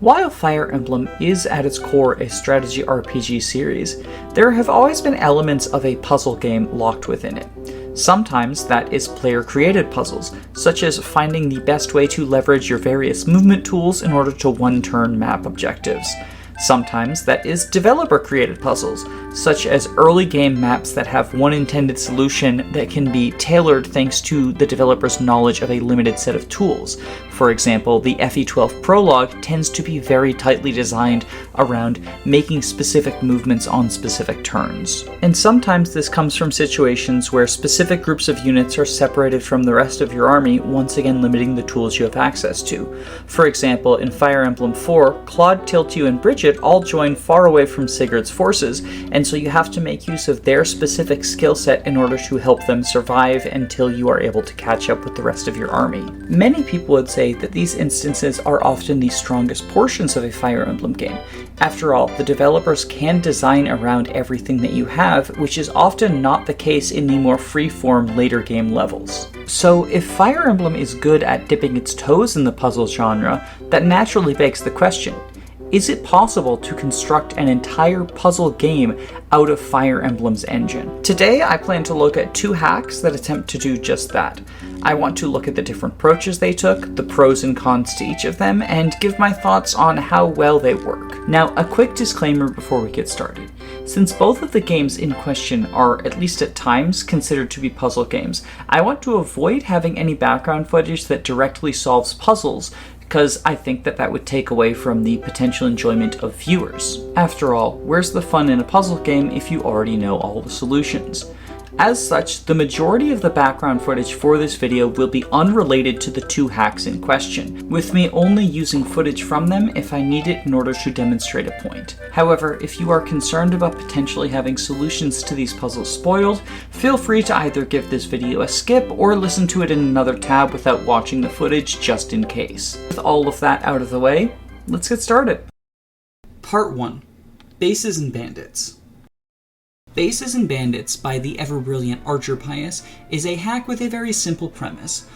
While Fire Emblem is at its core a strategy RPG series, there have always been elements of a puzzle game locked within it. Sometimes that is player-created puzzles, such as finding the best way to leverage your various movement tools in order to one-turn map objectives. Sometimes that is developer-created puzzles, such as early game maps that have one intended solution that can be tailored thanks to the developer's knowledge of a limited set of tools. For example, the FE12 prologue tends to be very tightly designed around making specific movements on specific turns. And sometimes this comes from situations where specific groups of units are separated from the rest of your army, once again limiting the tools you have access to. For example, in Fire Emblem 4, Claude, Tiltu, and Bridget all join far away from Sigurd's forces, and so you have to make use of their specific skill set in order to help them survive until you are able to catch up with the rest of your army. Many people would say that these instances are often the strongest portions of a Fire Emblem game. After all, the developers can design around everything that you have, which is often not the case in the more free-form later game levels. So if Fire Emblem is good at dipping its toes in the puzzle genre, that naturally begs the question: is it possible to construct an entire puzzle game out of Fire Emblem's engine? Today, I plan to look at 2 hacks that attempt to do just that. I want to look at the different approaches they took, the pros and cons to each of them, and give my thoughts on how well they work. Now, a quick disclaimer before we get started. Since both of the games in question are, at least at times, considered to be puzzle games, I want to avoid having any background footage that directly solves puzzles, because I think that would take away from the potential enjoyment of viewers. After all, where's the fun in a puzzle game if you already know all the solutions? As such, the majority of the background footage for this video will be unrelated to the 2 hacks in question, with me only using footage from them if I need it in order to demonstrate a point. However, if you are concerned about potentially having solutions to these puzzles spoiled, feel free to either give this video a skip or listen to it in another tab without watching the footage just in case. With all of that out of the way, let's get started. Part 1. Bases and Bandits. Bases and Bandits by the ever-brilliant Archer Pius is a hack with a very simple premise.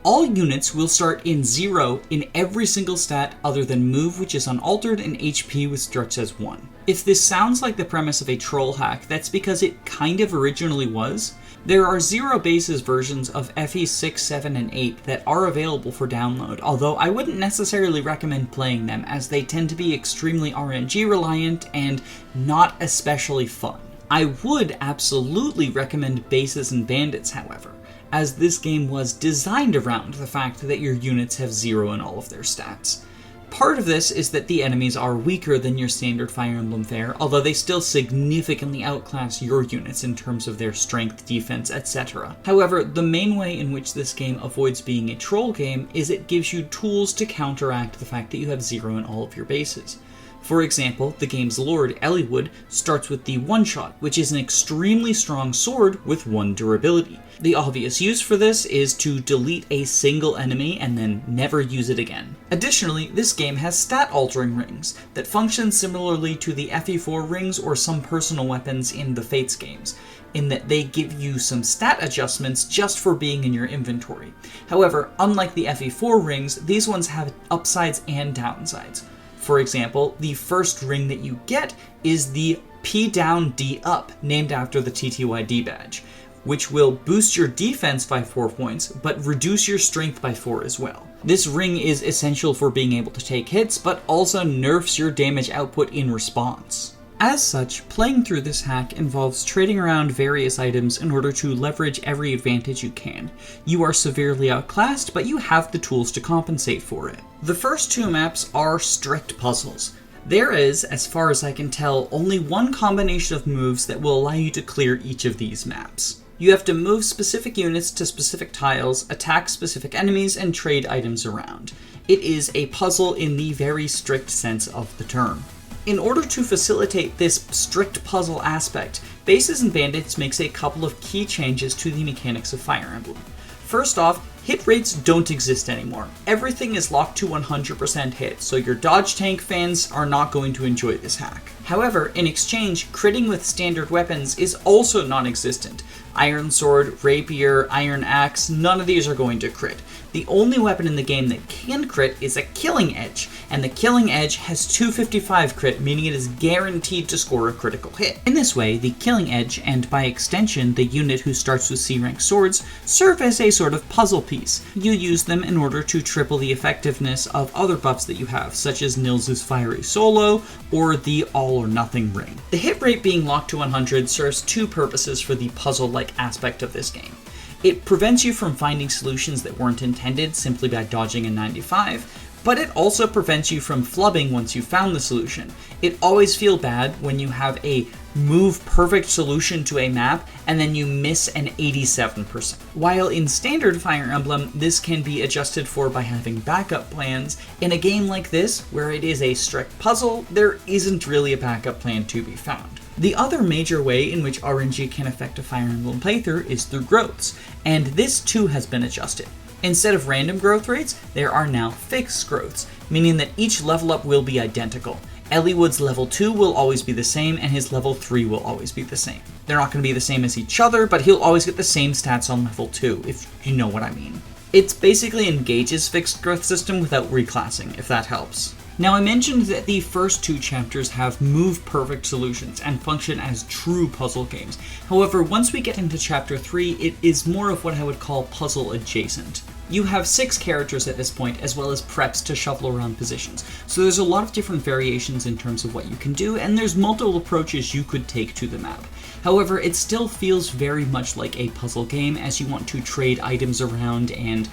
All units will start in 0 in every single stat other than move, which is unaltered, and HP, which starts as 1. If this sounds like the premise of a troll hack, that's because it kind of originally was. There are 0 bases versions of FE 6, 7, and 8 that are available for download, although I wouldn't necessarily recommend playing them as they tend to be extremely RNG reliant and not especially fun. I would absolutely recommend Bases and Bandits, however, as this game was designed around the fact that your units have 0 in all of their stats. Part of this is that the enemies are weaker than your standard Fire Emblem fare, although they still significantly outclass your units in terms of their strength, defense, etc. However, the main way in which this game avoids being a troll game is it gives you tools to counteract the fact that you have 0 in all of your bases. For example, the game's lord, Eliwood, starts with the one-shot, which is an extremely strong sword with 1 durability. The obvious use for this is to delete a single enemy and then never use it again. Additionally, this game has stat-altering rings that function similarly to the FE4 rings or some personal weapons in the Fates games, in that they give you some stat adjustments just for being in your inventory. However, unlike the FE4 rings, these ones have upsides and downsides. For example, the first ring that you get is the P down D up, named after the TTYD badge, which will boost your defense by 4 points, but reduce your strength by 4 as well. This ring is essential for being able to take hits, but also nerfs your damage output in response. As such, playing through this hack involves trading around various items in order to leverage every advantage you can. You are severely outclassed, but you have the tools to compensate for it. The first 2 maps are strict puzzles. There is, as far as I can tell, only 1 combination of moves that will allow you to clear each of these maps. You have to move specific units to specific tiles, attack specific enemies, and trade items around. It is a puzzle in the very strict sense of the term. In order to facilitate this strict puzzle aspect, Bases and Bandits makes a couple of key changes to the mechanics of Fire Emblem. First off, hit rates don't exist anymore. Everything is locked to 100% hit, so your dodge tank fans are not going to enjoy this hack. However, in exchange, critting with standard weapons is also non-existent. Iron Sword, Rapier, Iron Axe, none of these are going to crit. The only weapon in the game that can crit is a Killing Edge, and the Killing Edge has 255 crit, meaning it is guaranteed to score a critical hit. In this way, the Killing Edge, and by extension the unit who starts with C-rank swords, serve as a sort of puzzle piece. You use them in order to triple the effectiveness of other buffs that you have, such as Nils' Fiery Solo, or the All or Nothing Ring. The hit rate being locked to 100 serves two purposes for the puzzle-like aspect of this game. It prevents you from finding solutions that weren't intended simply by dodging a 95, but it also prevents you from flubbing once you've found the solution. It always feels bad when you have a move perfect solution to a map and then you miss an 87%. While in standard Fire Emblem, this can be adjusted for by having backup plans, in a game like this, where it is a strict puzzle, there isn't really a backup plan to be found. The other major way in which RNG can affect a Fire Emblem playthrough is through growths, and this too has been adjusted. Instead of random growth rates, there are now fixed growths, meaning that each level up will be identical. Eliwood's level 2 will always be the same, and his level 3 will always be the same. They're not going to be the same as each other, but he'll always get the same stats on level 2, if you know what I mean. It's basically Engage's fixed growth system without reclassing, if that helps. Now, I mentioned that the first two chapters have move-perfect solutions and function as true puzzle games. However, once we get into chapter 3, it is more of what I would call puzzle-adjacent. You have 6 characters at this point, as well as preps to shuffle around positions, so there's a lot of different variations in terms of what you can do, and there's multiple approaches you could take to the map. However, it still feels very much like a puzzle game, as you want to trade items around and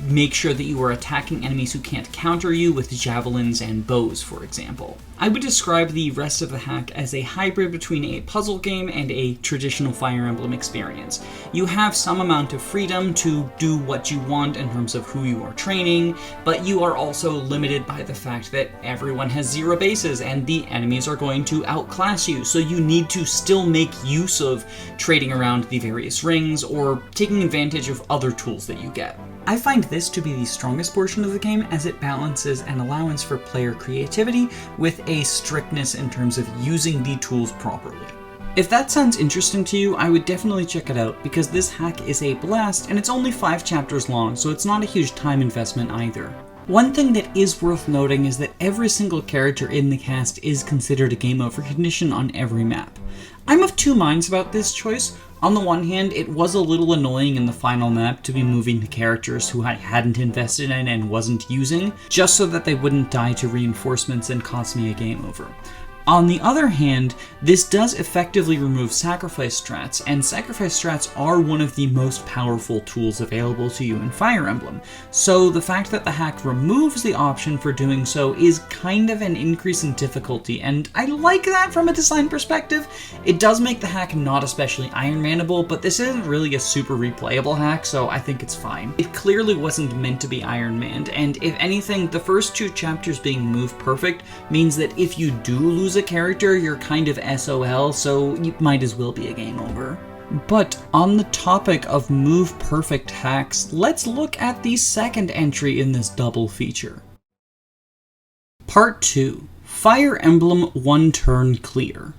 make sure that you are attacking enemies who can't counter you with javelins and bows, for example. I would describe the rest of the hack as a hybrid between a puzzle game and a traditional Fire Emblem experience. You have some amount of freedom to do what you want in terms of who you are training, but you are also limited by the fact that everyone has 0 bases and the enemies are going to outclass you, so you need to still make use of trading around the various rings or taking advantage of other tools that you get. I find this to be the strongest portion of the game, as it balances an allowance for player creativity with a strictness in terms of using the tools properly. If that sounds interesting to you, I would definitely check it out, because this hack is a blast and it's only 5 chapters long, so it's not a huge time investment either. One thing that is worth noting is that every single character in the cast is considered a game over condition on every map. I'm of two minds about this choice. On the one hand, it was a little annoying in the final map to be moving the characters who I hadn't invested in and wasn't using, just so that they wouldn't die to reinforcements and cost me a game over. On the other hand, this does effectively remove sacrifice strats, and sacrifice strats are one of the most powerful tools available to you in Fire Emblem, so the fact that the hack removes the option for doing so is kind of an increase in difficulty, and I like that from a design perspective. It does make the hack not especially Iron Man-able, but this isn't really a super replayable hack, so I think it's fine. It clearly wasn't meant to be Iron Manned, and if anything, the first 2 chapters being move perfect means that if you do lose a character, you're kind of SOL, so you might as well be a game over. But on the topic of move perfect hacks, let's look at the second entry in this double feature. Part 2. Fire Emblem One Turn Clear.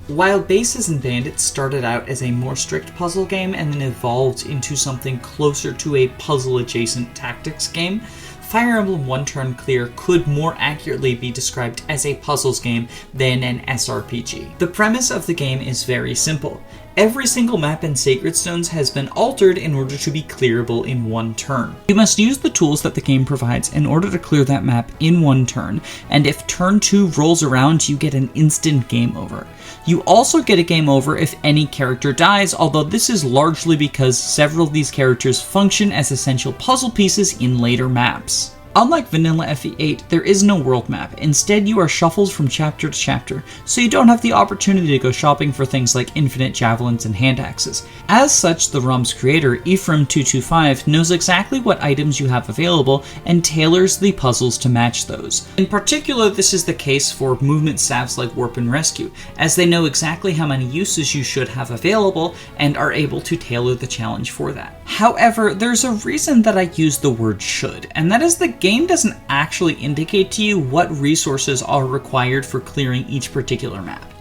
While Bases and Bandits started out as a more strict puzzle game and then evolved into something closer to a puzzle-adjacent tactics game, Fire Emblem One Turn Clear could more accurately be described as a puzzles game than an SRPG. The premise of the game is very simple. Every single map in Sacred Stones has been altered in order to be clearable in one turn. You must use the tools that the game provides in order to clear that map in one turn, and if turn 2 rolls around, you get an instant game over. You also get a game over if any character dies, although this is largely because several of these characters function as essential puzzle pieces in later maps. Unlike vanilla FE8, there is no world map. Instead, you are shuffled from chapter to chapter, so you don't have the opportunity to go shopping for things like infinite javelins and hand axes. As such, the ROM's creator, Ephraim225, knows exactly what items you have available and tailors the puzzles to match those. In particular, this is the case for movement salves like Warp and Rescue, as they know exactly how many uses you should have available and are able to tailor the challenge for that. However, there's a reason that I use the word should, and that is the game doesn't actually indicate to you what resources are required for clearing each particular map.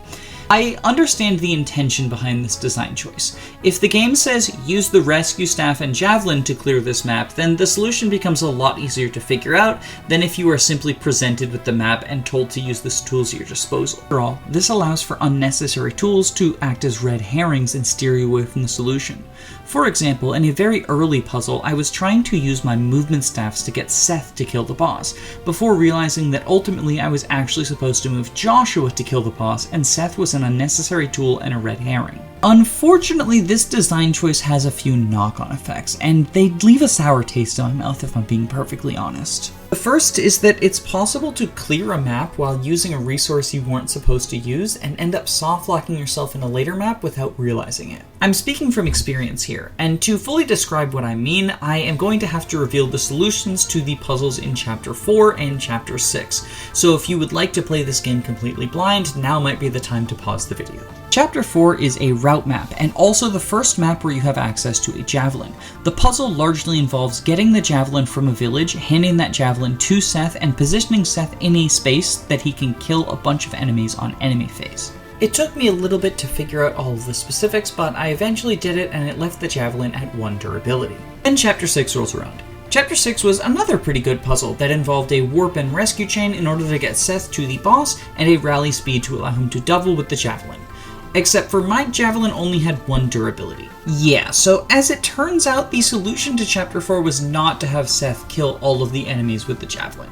I understand the intention behind this design choice. If the game says use the rescue staff and javelin to clear this map, then the solution becomes a lot easier to figure out than if you are simply presented with the map and told to use the tools at your disposal. After all, this allows for unnecessary tools to act as red herrings and steer you away from the solution. For example, in a very early puzzle, I was trying to use my movement staffs to get Seth to kill the boss, before realizing that ultimately I was actually supposed to move Joshua to kill the boss, and Seth was an unnecessary tool and a red herring. Unfortunately, this design choice has a few knock-on effects, and they leave a sour taste in my mouth if I'm being perfectly honest. The first is that it's possible to clear a map while using a resource you weren't supposed to use and end up soft-locking yourself in a later map without realizing it. I'm speaking from experience here, and to fully describe what I mean, I am going to have to reveal the solutions to the puzzles in Chapter 4 and Chapter 6, so if you would like to play this game completely blind, now might be the time to pause the video. Chapter 4 is a route map, and also the first map where you have access to a javelin. The puzzle largely involves getting the javelin from a village, handing that javelin to Seth, and positioning Seth in a space that he can kill a bunch of enemies on enemy phase. It took me a little bit to figure out all of the specifics, but I eventually did it, and it left the javelin at 1 durability. Then Chapter 6 rolls around. Chapter 6 was another pretty good puzzle that involved a warp and rescue chain in order to get Seth to the boss, and a rally speed to allow him to double with the javelin. Except for my javelin only had 1 durability. Yeah, so as it turns out, the solution to Chapter 4 was not to have Seth kill all of the enemies with the javelin.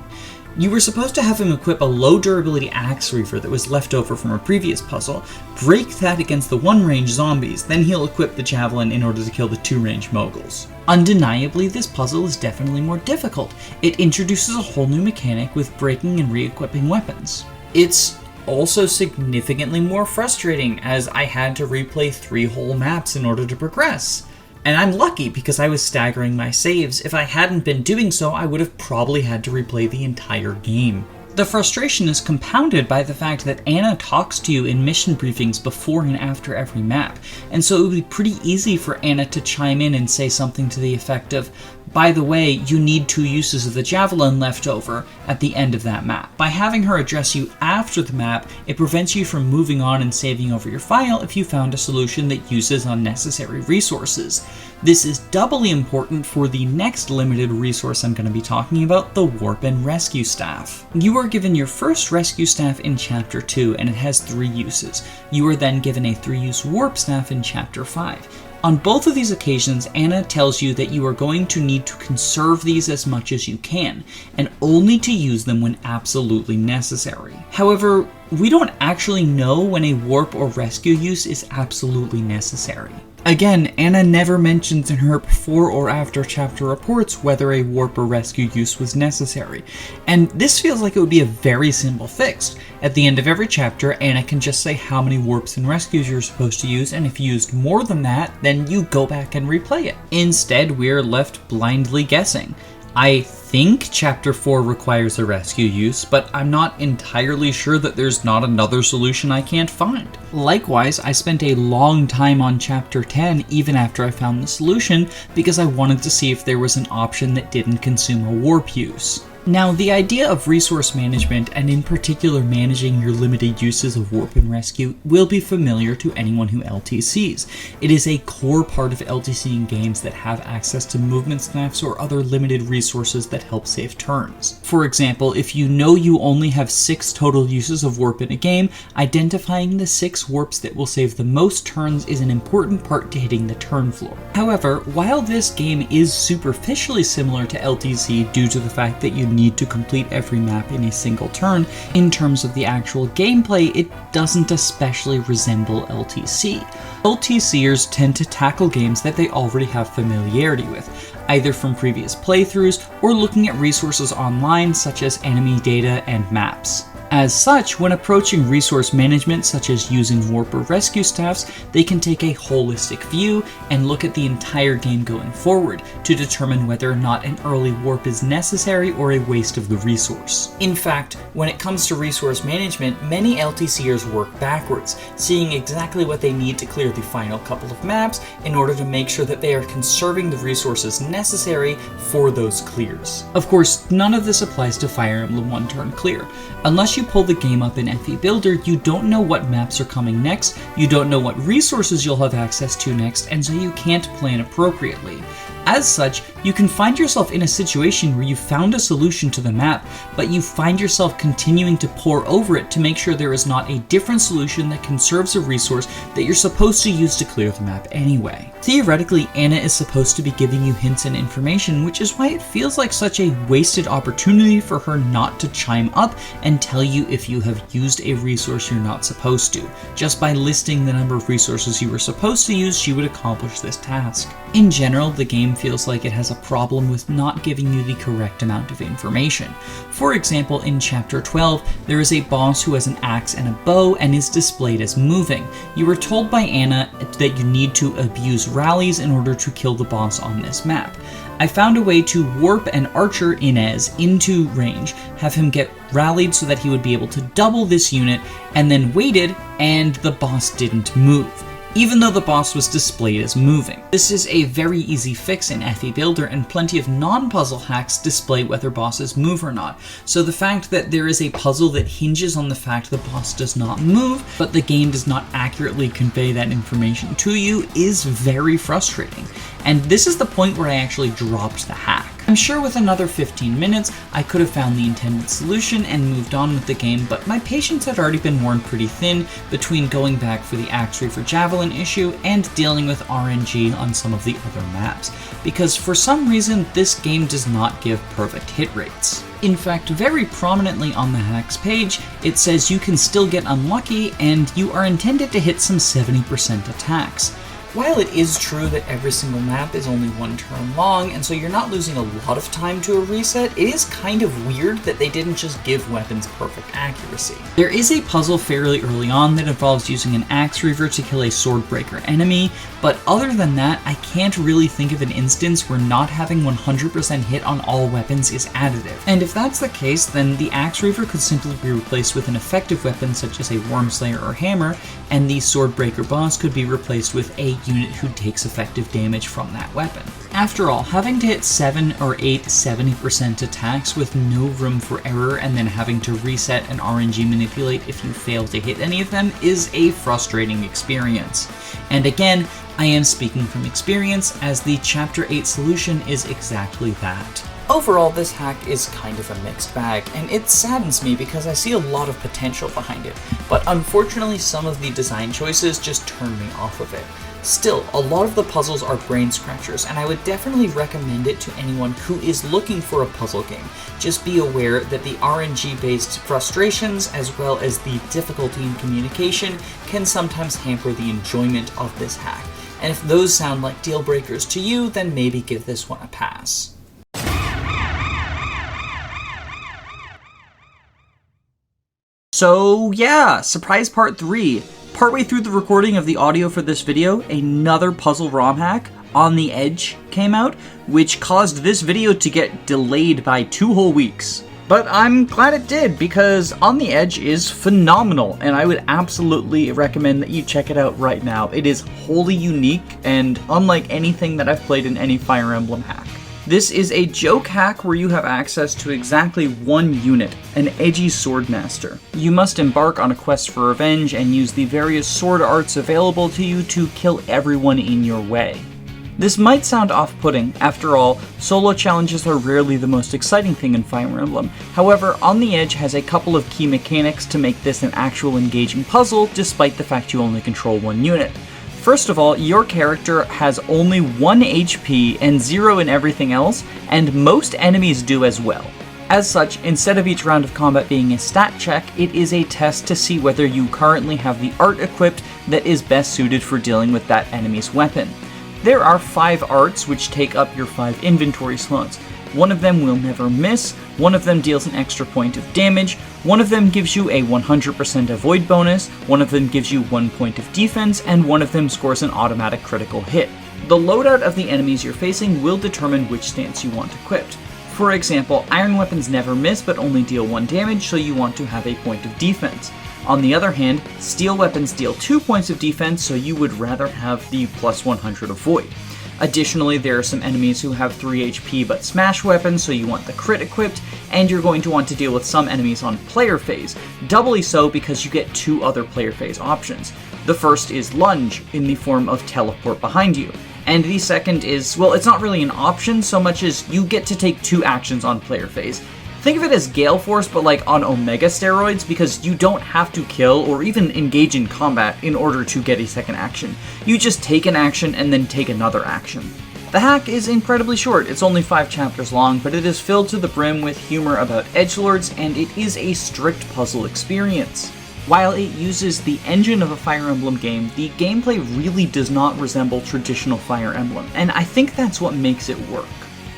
You were supposed to have him equip a low durability axe reaver that was left over from a previous puzzle, break that against the 1-range zombies, then he'll equip the javelin in order to kill the 2-range moguls. Undeniably, this puzzle is definitely more difficult. It introduces a whole new mechanic with breaking and re-equipping weapons. It's also significantly more frustrating, as I had to replay 3 whole maps in order to progress. And I'm lucky because I was staggering my saves. If I hadn't been doing so, I would have probably had to replay the entire game. The frustration is compounded by the fact that Anna talks to you in mission briefings before and after every map, and so it would be pretty easy for Anna to chime in and say something to the effect of, by the way, you need 2 uses of the javelin left over at the end of that map. By having her address you after the map, it prevents you from moving on and saving over your file if you found a solution that uses unnecessary resources. This is doubly important for the next limited resource I'm going to be talking about, the Warp and Rescue Staff. You are given your first Rescue Staff in Chapter 2, and it has 3 uses. You are then given a 3-use Warp Staff in Chapter 5. On both of these occasions, Anna tells you that you are going to need to conserve these as much as you can, and only to use them when absolutely necessary. However, we don't actually know when a warp or rescue use is absolutely necessary. Again, Anna never mentions in her before or after chapter reports whether a warp or rescue use was necessary, and this feels like it would be a very simple fix. At the end of every chapter, Anna can just say how many warps and rescues you're supposed to use, and if you used more than that, then you go back and replay it. Instead, we're left blindly guessing. I think Chapter 4 requires a rescue use, but I'm not entirely sure that there's not another solution I can't find. Likewise, I spent a long time on Chapter 10 even after I found the solution because I wanted to see if there was an option that didn't consume a warp use. Now, the idea of resource management, and in particular managing your limited uses of warp and rescue, will be familiar to anyone who LTCs. It is a core part of LTCing games that have access to movement snaps or other limited resources that help save turns. For example, if you know you only have 6 total uses of warp in a game, identifying the 6 warps that will save the most turns is an important part to hitting the turn floor. However, while this game is superficially similar to LTC due to the fact that you need to complete every map in a single turn, in terms of the actual gameplay, it doesn't especially resemble LTC. LTCers tend to tackle games that they already have familiarity with, either from previous playthroughs or looking at resources online such as enemy data and maps. As such, when approaching resource management such as using warp or rescue staffs, they can take a holistic view and look at the entire game going forward to determine whether or not an early warp is necessary or a waste of the resource. In fact, when it comes to resource management, many LTCers work backwards, seeing exactly what they need to clear the final couple of maps in order to make sure that they are conserving the resources necessary for those clears. Of course, none of this applies to Fire Emblem One Turn Clear. Unless you pull the game up in FE Builder, you don't know what maps are coming next, you don't know what resources you'll have access to next, and so you can't plan appropriately. As such, you can find yourself in a situation where you found a solution to the map, but you find yourself continuing to pore over it to make sure there is not a different solution that conserves a resource that you're supposed to use to clear the map anyway. Theoretically, Anna is supposed to be giving you hints and information, which is why it feels like such a wasted opportunity for her not to chime up and tell you if you have used a resource you're not supposed to. Just by listing the number of resources you were supposed to use, she would accomplish this task. In general, the game feels like it has a problem with not giving you the correct amount of information. For example, in Chapter 12, there is a boss who has an axe and a bow and is displayed as moving. You were told by Anna that you need to abuse rallies in order to kill the boss on this map. I found a way to warp an archer Inez into range, have him get rallied so that he would be able to double this unit, and then waited, and the boss didn't move, even though the boss was displayed as moving. This is a very easy fix in FE Builder, and plenty of non-puzzle hacks display whether bosses move or not. So the fact that there is a puzzle that hinges on the fact the boss does not move, but the game does not accurately convey that information to you is very frustrating. And this is the point where I actually dropped the hack. I'm sure with another 15 minutes, I could have found the intended solution and moved on with the game, but my patience had already been worn pretty thin between going back for the Axe Reaver Javelin issue and dealing with RNG on some of the other maps, because for some reason, this game does not give perfect hit rates. In fact, very prominently on the hacks page, it says you can still get unlucky and you are intended to hit some 70% attacks. While it is true that every single map is only one turn long, and so you're not losing a lot of time to a reset, it is kind of weird that they didn't just give weapons perfect accuracy. There is a puzzle fairly early on that involves using an Axe Reaver to kill a Swordbreaker enemy, but other than that, I can't really think of an instance where not having 100% hit on all weapons is additive. And if that's the case, then the Axe Reaver could simply be replaced with an effective weapon such as a Wormslayer or Hammer, and the Swordbreaker boss could be replaced with a unit who takes effective damage from that weapon. After all, having to hit 7 or 8 70% attacks with no room for error and then having to reset and RNG manipulate if you fail to hit any of them is a frustrating experience. And again, I am speaking from experience, as the Chapter 8 solution is exactly that. Overall, this hack is kind of a mixed bag, and it saddens me because I see a lot of potential behind it, but unfortunately some of the design choices just turn me off of it. Still, a lot of the puzzles are brain scratchers, and I would definitely recommend it to anyone who is looking for a puzzle game. Just be aware that the RNG-based frustrations, as well as the difficulty in communication, can sometimes hamper the enjoyment of this hack. And if those sound like deal breakers to you, then maybe give this one a pass. So yeah, surprise part 3. Partway through the recording of the audio for this video, another puzzle ROM hack, On the Edge, came out, which caused this video to get delayed by 2 whole weeks. But I'm glad it did, because On the Edge is phenomenal, and I would absolutely recommend that you check it out right now. It is wholly unique, and unlike anything that I've played in any Fire Emblem hack. This is a joke hack where you have access to exactly one unit, an edgy swordmaster. You must embark on a quest for revenge and use the various sword arts available to you to kill everyone in your way. This might sound off-putting. After all, solo challenges are rarely the most exciting thing in Fire Emblem. However, On the Edge has a couple of key mechanics to make this an actual engaging puzzle, despite the fact you only control one unit. First of all, your character has only 1 HP and 0 in everything else, and most enemies do as well. As such, instead of each round of combat being a stat check, it is a test to see whether you currently have the art equipped that is best suited for dealing with that enemy's weapon. There are 5 arts which take up your 5 inventory slots. One of them will never miss, one of them deals an extra point of damage, one of them gives you a 100% avoid bonus, one of them gives you 1 point of defense, and one of them scores an automatic critical hit. The loadout of the enemies you're facing will determine which stance you want equipped. For example, iron weapons never miss but only deal 1 damage, so you want to have a point of defense. On the other hand, steel weapons deal 2 points of defense, so you would rather have the plus 100 avoid. Additionally, there are some enemies who have 3 HP but smash weapons, so you want the crit equipped, and you're going to want to deal with some enemies on player phase, doubly so because you get 2 other player phase options. The first is lunge, in the form of teleport behind you. And the second is, well, it's not really an option so much as you get to take 2 actions on player phase. Think of it as Gale Force, but like on Omega steroids, because you don't have to kill or even engage in combat in order to get a second action. You just take an action and then take another action. The hack is incredibly short, it's only 5 chapters long, but it is filled to the brim with humor about edgelords, and it is a strict puzzle experience. While it uses the engine of a Fire Emblem game, the gameplay really does not resemble traditional Fire Emblem, and I think that's what makes it work.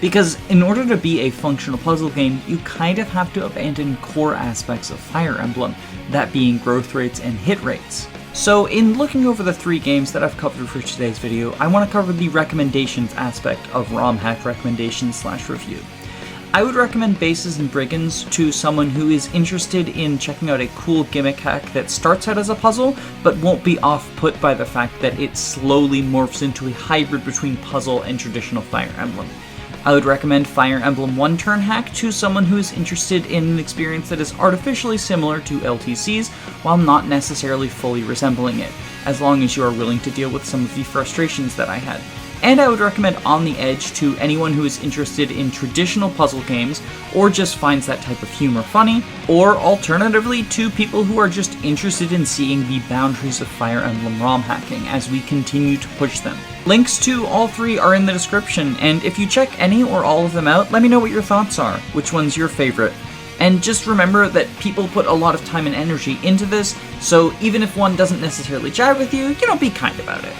Because in order to be a functional puzzle game, you kind of have to abandon core aspects of Fire Emblem, that being growth rates and hit rates. So in looking over the 3 games that I've covered for today's video, I want to cover the recommendations aspect of Romhack recommendation/review. I would recommend Bases and Brigands to someone who is interested in checking out a cool gimmick hack that starts out as a puzzle, but won't be off-put by the fact that it slowly morphs into a hybrid between puzzle and traditional Fire Emblem. I would recommend Fire Emblem one-turn hack to someone who is interested in an experience that is artificially similar to LTC's, while not necessarily fully resembling it, as long as you are willing to deal with some of the frustrations that I had. And I would recommend On the Edge to anyone who is interested in traditional puzzle games, or just finds that type of humor funny, or alternatively to people who are just interested in seeing the boundaries of Fire Emblem ROM hacking as we continue to push them. Links to all 3 are in the description, and if you check any or all of them out, let me know what your thoughts are, which one's your favorite. And just remember that people put a lot of time and energy into this, so even if one doesn't necessarily jive with you, be kind about it.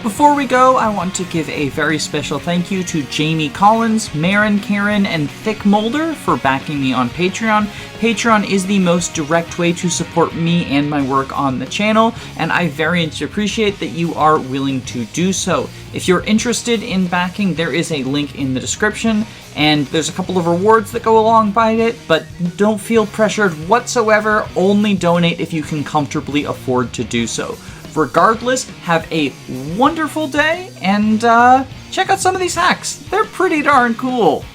Before we go, I want to give a very special thank you to Jamie Collins, Marin, Karen, and Thick Molder for backing me on Patreon. Patreon is the most direct way to support me and my work on the channel, and I very much appreciate that you are willing to do so. If you're interested in backing, there is a link in the description, and there's a couple of rewards that go along by it, but don't feel pressured whatsoever. Only donate if you can comfortably afford to do so. Regardless, have a wonderful day, and check out some of these hacks. They're pretty darn cool.